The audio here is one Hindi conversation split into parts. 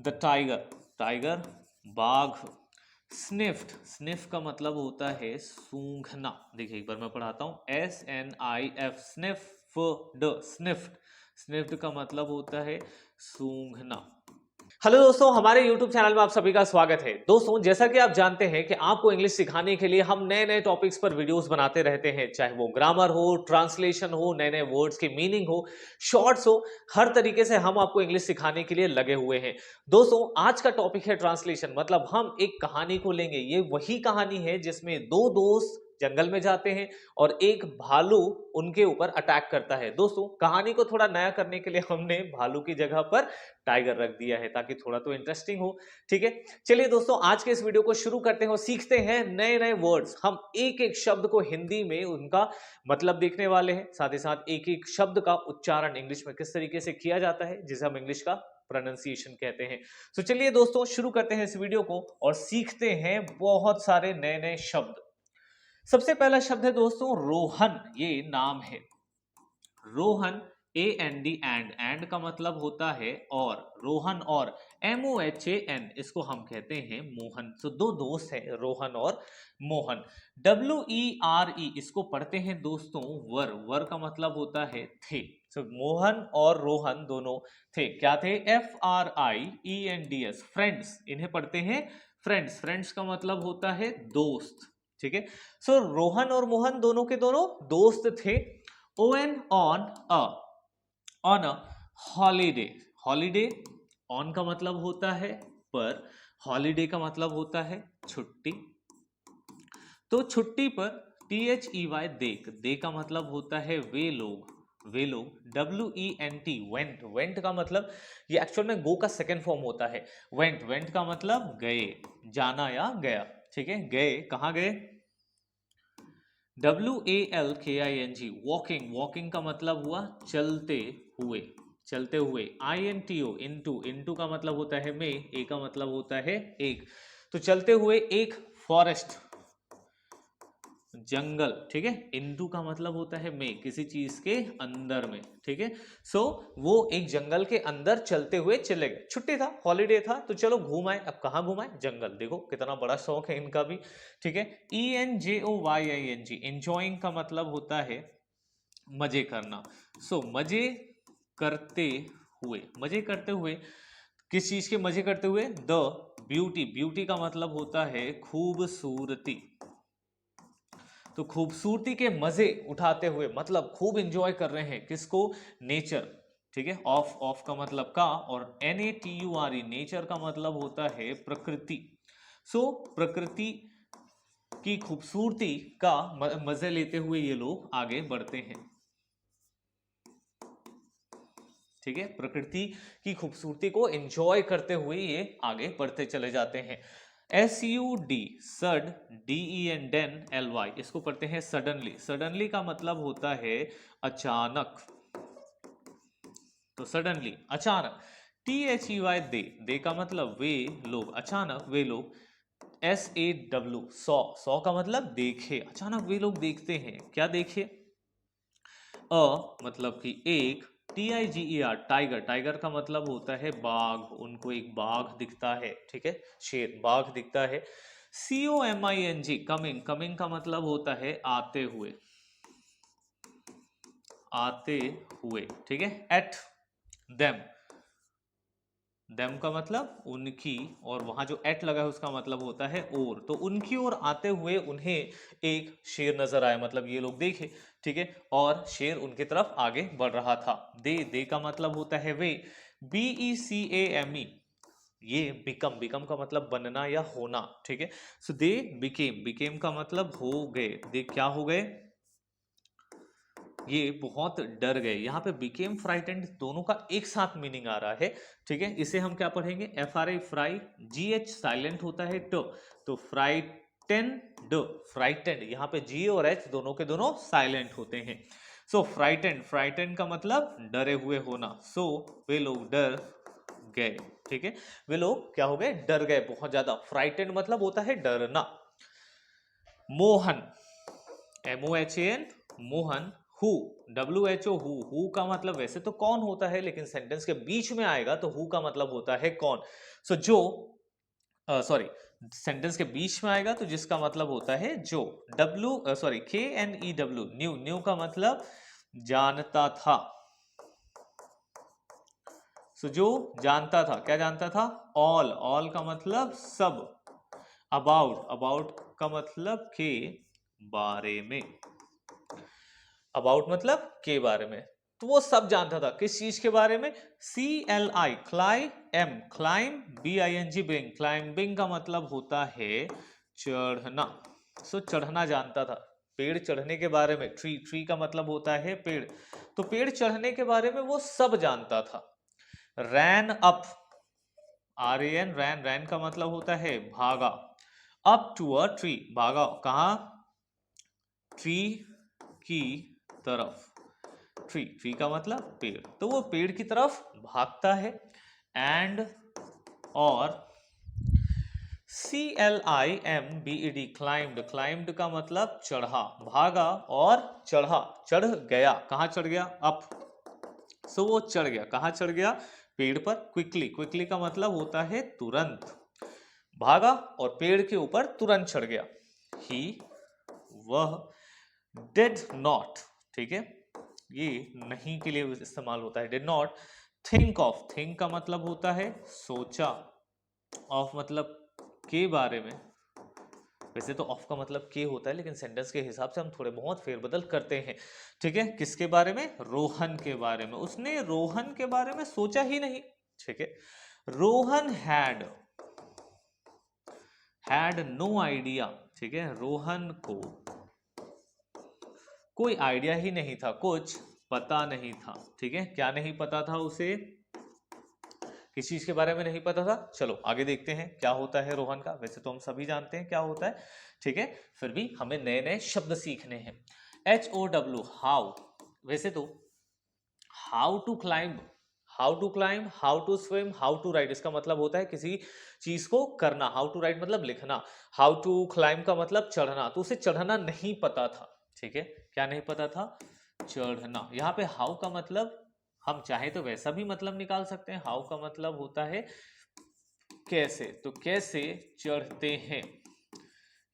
द टाइगर, टाइगर बाघ। स्निफ्ड, स्निफ का मतलब होता है सूंघना। देखिए एक बार मैं पढ़ाता हूं, SNIF, स्निफ्ड, स्निफ्ड। स्निफ्ड का मतलब होता है सूंघना। हेलो दोस्तों, हमारे YouTube चैनल में आप सभी का स्वागत है। दोस्तों, जैसा कि आप जानते हैं कि आपको इंग्लिश सिखाने के लिए हम नए नए टॉपिक्स पर वीडियोस बनाते रहते हैं, चाहे वो ग्रामर हो, ट्रांसलेशन हो, नए नए वर्ड्स की मीनिंग हो, शॉर्ट्स हो, हर तरीके से हम आपको इंग्लिश सिखाने के लिए लगे हुए हैं। दोस्तों, आज का टॉपिक है ट्रांसलेशन। मतलब हम एक कहानी को लेंगे। ये वही कहानी है जिसमें दो दोस्त जंगल में जाते हैं और एक भालू उनके ऊपर अटैक करता है। दोस्तों, कहानी को थोड़ा नया करने के लिए हमने भालू की जगह पर टाइगर रख दिया है, ताकि थोड़ा तो इंटरेस्टिंग हो। ठीक है, चलिए दोस्तों, आज के इस वीडियो को शुरू करते हैं और सीखते हैं नए नए वर्ड्स। हम एक एक शब्द को हिंदी में उनका मतलब देखने वाले हैं, साथ ही साथ एक एक शब्द का उच्चारण इंग्लिश में किस तरीके से किया जाता है, जिसे हम इंग्लिश का प्रोनाउंसिएशन कहते हैं। तो चलिए दोस्तों, शुरू करते हैं इस वीडियो को और सीखते हैं बहुत सारे नए नए शब्द। सबसे पहला शब्द है दोस्तों रोहन। ये नाम है रोहन, AND, एंड का मतलब होता है और। रोहन और MOHAN, इसको हम कहते हैं मोहन। तो दो दोस्त हैं, रोहन और मोहन। WERE, इसको पढ़ते हैं दोस्तों वर। वर का मतलब होता है थे। तो मोहन और रोहन दोनों थे। क्या थे? FRIENDS, friends. इन्हें पढ़ते हैं फ्रेंड्स। फ्रेंड्स का मतलब होता है दोस्त। ठीक है, सो रोहन और मोहन दोनों के दोनों दोस्त थे। ON, on a holiday. Holiday, on का मतलब होता है पर, हॉलीडे का मतलब होता है छुट्टी। तो छुट्टी पर THEY, देख। दे का मतलब होता है वे लोग, वे लोग। WENT, went. वेंट का मतलब, ये एक्चुअल में गो का सेकेंड फॉर्म होता है। वेंट, वेंट का मतलब गए, जाना या गया। ठीक है, गए, कहाँ गए? WALKING, walking. वॉकिंग का मतलब हुआ चलते हुए, चलते हुए। INTO, into. इनटू का मतलब होता है में, ए का मतलब होता है एक। तो चलते हुए एक फॉरेस्ट, जंगल। ठीक है, इनटू का मतलब होता है में, किसी चीज के अंदर में। ठीक है, सो वो एक जंगल के अंदर चलते हुए चले गए। छुट्टी था, हॉलीडे था, तो चलो घूम आए। अब कहाँ घूम आए? जंगल। देखो कितना बड़ा शौक है इनका भी। ठीक है, ENJOYING, एंजॉइंग का मतलब होता है मजे करना। सो मजे करते हुए, मजे करते हुए। किस चीज के मजे करते हुए? The beauty. ब्यूटी का मतलब होता है खूबसूरती। तो खूबसूरती के मजे उठाते हुए, मतलब खूब इंजॉय कर रहे हैं। किसको? नेचर। ठीक है, ऑफ, ऑफ का मतलब का, और NATURE, नेचर का मतलब होता है प्रकृति। सो प्रकृति की खूबसूरती का मजे लेते हुए ये लोग आगे बढ़ते हैं। ठीक है, प्रकृति की खूबसूरती को एंजॉय करते हुए ये आगे बढ़ते चले जाते हैं। SUD, सड, DEN, डेन, LY, इसको पढ़ते हैं सडनली। सडनली का मतलब होता है अचानक। तो सडनली, अचानक। THEY, दे। दे का मतलब वे लोग, अचानक वे लोग। SAW, सौ। सौ का मतलब देखे। अचानक वे लोग देखते हैं। क्या देखे? मतलब कि एक। TIGER, tiger. टाइगर का मतलब होता है बाघ। उनको एक बाघ दिखता है। ठीक है, शेर, बाघ दिखता है। COMING, coming. कमिंग का मतलब होता है आते हुए, आते हुए। ठीक है, एट देम। देम का मतलब उनकी, और वहां जो एट लगा है उसका मतलब होता है और। तो उनकी ओर आते हुए उन्हें एक शेर नजर आया, मतलब ये लोग देखे। ठीक है, और शेर उनकी तरफ आगे बढ़ रहा था। दे, दे का मतलब होता है वे। BECAME, ये बिकम। बिकम का मतलब बनना या होना। ठीक है, सो दे बिकेम। बिकेम का मतलब हो गए। दे क्या हो गए? ये बहुत डर गए। यहाँ पे बिकेम, फ्राइटेंड, दोनों का एक साथ मीनिंग आ रहा है। ठीक है, इसे हम क्या पढ़ेंगे? FRI, fry. GH साइलेंट होता है तो फ्राइटेंड, फ्राइटेंड। यहाँ पे G और H दोनों के दोनों साइलेंट होते हैं। सो फ्राइटेंड, फ्राइटेंड का मतलब डरे हुए होना। सो वे लोग डर गए। ठीक है, वे लोग क्या हो गए? डर गए बहुत ज्यादा। फ्राइटेंड मतलब होता है डरना। Mohan, MOHAN, Mohan who, WHO, who का मतलब वैसे तो कौन होता है, लेकिन सेंटेंस के बीच में आएगा तो हु का मतलब होता है कौन। सो जो, सॉरी, सेंटेंस के बीच में आएगा तो जिसका मतलब होता है जो। KNEW, न्यू, न्यू का मतलब जानता था। सो जो जानता था, क्या जानता था? ऑल, ऑल का मतलब सब। अबाउट, अबाउट का मतलब के बारे में। अबाउट मतलब के बारे में, तो वो सब जानता था। किस चीज के बारे में? CLI, क्लाइम, क्लाइम, BING, बिंग, क्लाइंबिंग का मतलब होता है चढ़ना। सो चढ़ना जानता था, पेड़ चढ़ने के बारे में। ट्री, ट्री का मतलब होता है पेड़, तो पेड़ चढ़ने के बारे में वो सब जानता था। रैन अप, RAN, रैन, रैन का मतलब होता है भागा। अप टू अ ट्री, भागा कहा? ट्री की तरफ। ट्री, ट्री का मतलब पेड़, तो वो पेड़ की तरफ भागता है। एंड, और CLIMBED, क्लाइम्ड, क्लाइम्ड का मतलब चढ़ा, भागा और चढ़ा, चढ़ गया। कहाँ चढ़ गया? अप। सो वो चढ़ गया, कहाँ चढ़ गया? पेड़ पर। क्विकली, क्विकली का मतलब होता है तुरंत, भागा और पेड़ के ऊपर तुरंत चढ़ गया। ही, वह, डिड नॉट, ठीक है, ये नहीं के लिए इस्तेमाल होता है, did not think of, think का मतलब होता है सोचा, ऑफ मतलब के बारे में। वैसे तो ऑफ का मतलब के होता है, लेकिन सेंटेंस के हिसाब से हम थोड़े बहुत फेरबदल करते हैं। ठीक है, किसके बारे में? रोहन के बारे में। उसने रोहन के बारे में सोचा ही नहीं। ठीक है, रोहन हैड नो आइडिया। ठीक है, रोहन को कोई आइडिया ही नहीं था, कुछ पता नहीं था। ठीक है, क्या नहीं पता था उसे? किस चीज के बारे में नहीं पता था? चलो आगे देखते हैं क्या होता है रोहन का। वैसे तो हम सभी जानते हैं क्या होता है, ठीक है, फिर भी हमें नए नए शब्द सीखने हैं। HOW, how. वैसे तो how to climb, how to climb, how to swim, how to ride, इसका मतलब होता है किसी चीज को करना। हाउ टू राइड मतलब लिखना, हाउ टू क्लाइंब का मतलब चढ़ना। तो उसे चढ़ना नहीं पता था। ठीक है, क्या नहीं पता था? चढ़ना। यहाँ पे हाउ का मतलब हम चाहे तो वैसा भी मतलब निकाल सकते हैं। हाउ का मतलब होता है कैसे, तो कैसे चढ़ते हैं,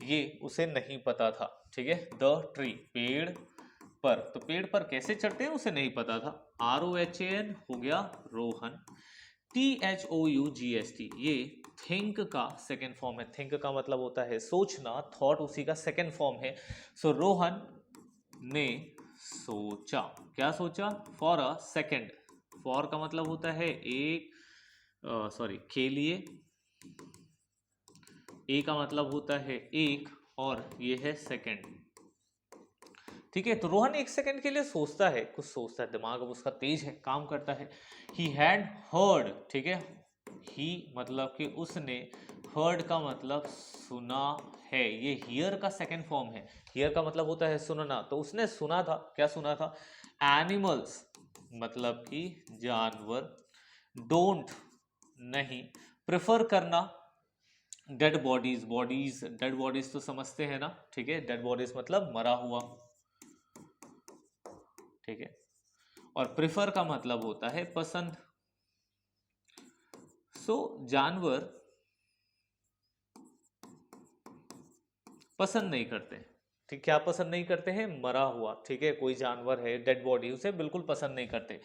ये उसे नहीं पता था। ठीक है, द ट्री, पेड़ पर, तो पेड़ पर कैसे चढ़ते हैं उसे नहीं पता था। ROHAN हो गया रोहन। THOUGST, ये थिंक का सेकेंड फॉर्म है। थिंक का मतलब होता है सोचना, थॉट उसी का सेकेंड फॉर्म है। सो रोहन ने सोचा, क्या सोचा? फॉर अ सेकेंड, फॉर का मतलब होता है एक, सॉरी, के लिए, ए का मतलब होता है एक, और ये है सेकेंड। ठीक है, तो रोहन एक सेकंड के लिए सोचता है, कुछ सोचता है, दिमाग अब उसका तेज है, काम करता है। ही हैड हर्ड, ठीक है, ही मतलब कि उसने, हर्ड का मतलब सुना है, ये हियर का सेकंड फॉर्म है। हियर का मतलब होता है सुनना, तो उसने सुना था, क्या सुना था? एनिमल्स मतलब कि जानवर, डोंट नहीं, प्रेफर करना, dead bodies, bodies, dead bodies तो समझते हैं ना। ठीक है, डेड बॉडीज मतलब मरा हुआ। ठीक है, और प्रेफर का मतलब होता है पसंद। सो जानवर पसंद नहीं करते। ठीक, क्या पसंद नहीं करते हैं? मरा हुआ। ठीक है, कोई जानवर है डेड बॉडी, उसे बिल्कुल पसंद नहीं करते।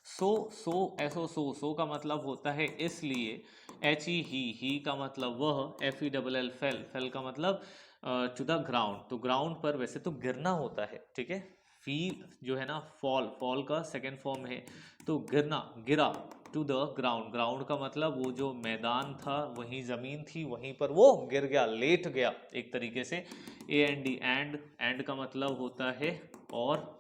सो एसो, सो का मतलब होता है इसलिए। HE, ही का मतलब वह। FELL, फेल, फेल का मतलब टू द ग्राउंड, तो ग्राउंड पर वैसे तो गिरना होता है। ठीक है, फील जो है ना, फॉल, फॉल का सेकेंड फॉर्म है, तो गिरना, गिरा। टू द ग्राउंड, ग्राउंड का मतलब वो जो मैदान था, वहीं जमीन थी, वहीं पर वो गिर गया, लेट गया एक तरीके से। AND, एंड का मतलब होता है और।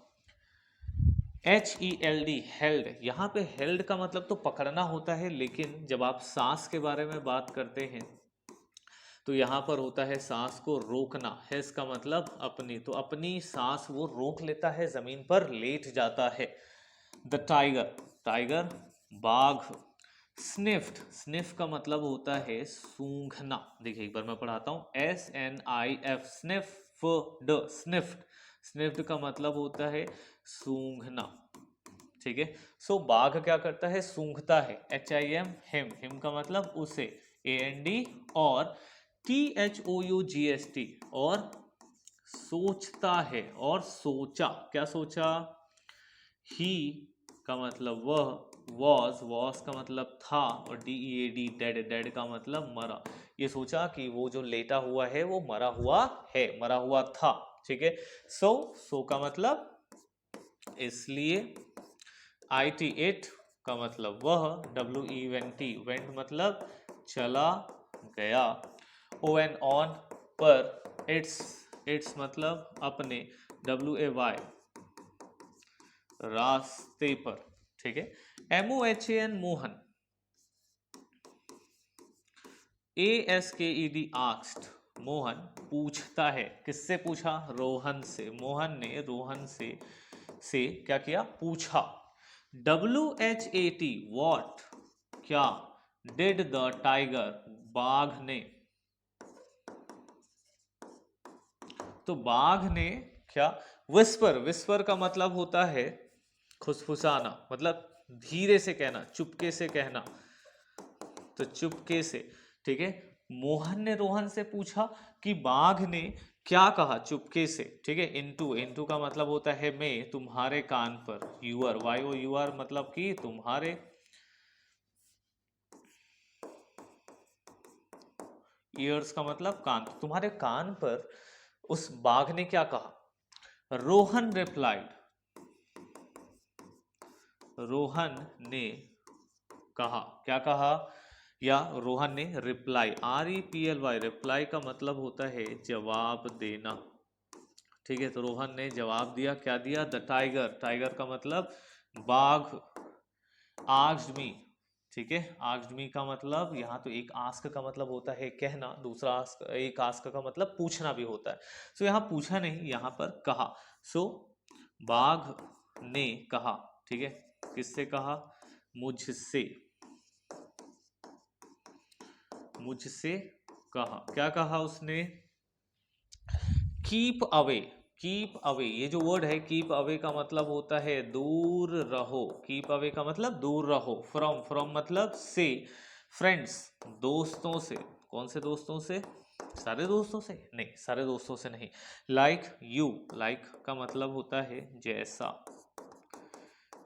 HELD, हेल्ड, यहाँ पे हेल्ड का मतलब तो पकड़ना होता है, लेकिन जब आप सांस के बारे में बात करते हैं तो यहाँ पर होता है सांस को रोकना। हेस का मतलब अपनी, तो अपनी सांस वो रोक लेता है, जमीन पर लेट जाता है। द टाइगर, टाइगर, बाघ। स्निफ्ड, स्निफ का मतलब होता है सूंघना। देखिए एक बार मैं पढ़ाता हूँ, SNIF, स्निफ्ड, स्निफ्ड का मतलब होता है सूंघना, ठीक है। सो बाघ क्या करता है, सूंघता है, HIM हिम का मतलब उसे, AND और THOUGST और सोचता है, और सोचा, क्या सोचा, ही का मतलब वह, वॉज का मतलब था, और DEAD डेड का मतलब मरा। ये सोचा कि वो जो लेटा हुआ है वो मरा हुआ है, मरा हुआ था, ठीक है। सो का मतलब इसलिए, IT इट का मतलब वह, WENT वेंट मतलब चला गया, ON ऑन पर, इट्स मतलब अपने, WAY रास्ते पर, ठीक है। MOHAN Mohan, ASKED asked Mohan पूछता है, किससे पूछा, रोहन से, मोहन ने रोहन से क्या किया, पूछा। WHAT वॉट क्या, डिड द टाइगर बाघ ने, तो बाघ ने क्या, विस्पर का मतलब होता है खुसफुसाना, मतलब धीरे से कहना, चुपके से कहना, तो चुपके से, ठीक है। मोहन ने रोहन से पूछा कि बाघ ने क्या कहा, चुपके से, ठीक है। इनटू का मतलब होता है में, तुम्हारे कान पर, YOUR मतलब कि तुम्हारे, ईयर्स का मतलब कान, तुम्हारे कान पर उस बाघ ने क्या कहा। रोहन रिप्लाइड, रोहन ने कहा, क्या कहा, या रोहन ने रिप्लाई, REPLY रिप्लाई का मतलब होता है जवाब देना, ठीक है। तो रोहन ने जवाब दिया, क्या दिया, द टाइगर का मतलब बाघ, आस्क्ड मी, ठीक है। आस्क्ड मी का मतलब, यहाँ तो एक आस्क का मतलब होता है कहना, दूसरा एक आस्क का मतलब पूछना भी होता है। सो यहाँ पूछा नहीं, यहाँ पर कहा। सो बाघ ने कहा, ठीक है, किससे कहा, मुझसे कहा, क्या कहा उसने, कीप अवे, ये जो वर्ड है कीप अवे का मतलब होता है दूर रहो, कीप अवे का मतलब दूर रहो, फ्रॉम मतलब से, फ्रेंड्स दोस्तों से, कौन से दोस्तों से, सारे दोस्तों से नहीं, सारे दोस्तों से नहीं, लाइक का मतलब होता है जैसा,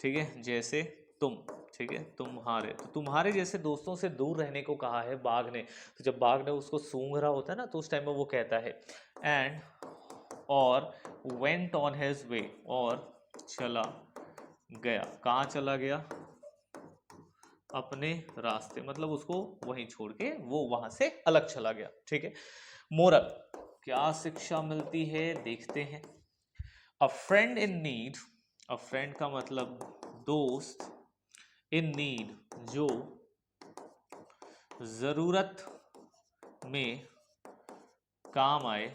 ठीक है, जैसे तुम, ठीक है, तुम्हारे, तो तुम्हारे जैसे दोस्तों से दूर रहने को कहा है बाघ ने। तो जब बाघ ने उसको सूंघ रहा होता है ना, तो उस टाइम में वो कहता है एंड और वेंट ऑन हिज वे, और चला गया, कहाँ चला गया, अपने रास्ते, मतलब उसको वहीं छोड़ के वो वहां से अलग चला गया, ठीक है। मोरल, क्या शिक्षा मिलती है, देखते हैं। अ friend in need, a friend का मतलब दोस्त, इन नीड जो जरूरत में काम आए,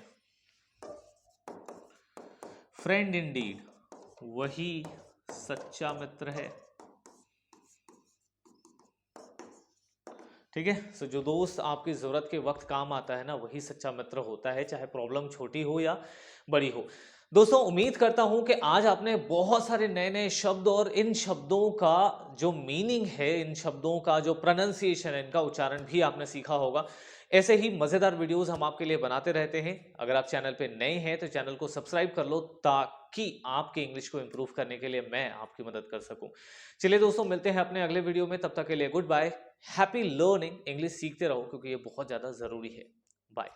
फ्रेंड इंडीड वही सच्चा मित्र है, ठीक है। सो जो दोस्त आपकी जरूरत के वक्त काम आता है ना, वही सच्चा मित्र होता है, चाहे प्रॉब्लम छोटी हो या बड़ी हो। दोस्तों उम्मीद करता हूं कि आज आपने बहुत सारे नए नए शब्द और इन शब्दों का जो मीनिंग है, इन शब्दों का जो प्रोनाउंसिएशन है, इनका उच्चारण भी आपने सीखा होगा। ऐसे ही मजेदार वीडियोस हम आपके लिए बनाते रहते हैं। अगर आप चैनल पे नए हैं तो चैनल को सब्सक्राइब कर लो, ताकि आपके इंग्लिश को इंप्रूव करने के लिए मैं आपकी मदद कर सकूं। चलिए दोस्तों, मिलते हैं अपने अगले वीडियो में, तब तक के लिए goodbye, happy learning, English सीखते रहो क्योंकि ये बहुत ज्यादा जरूरी है। बाय।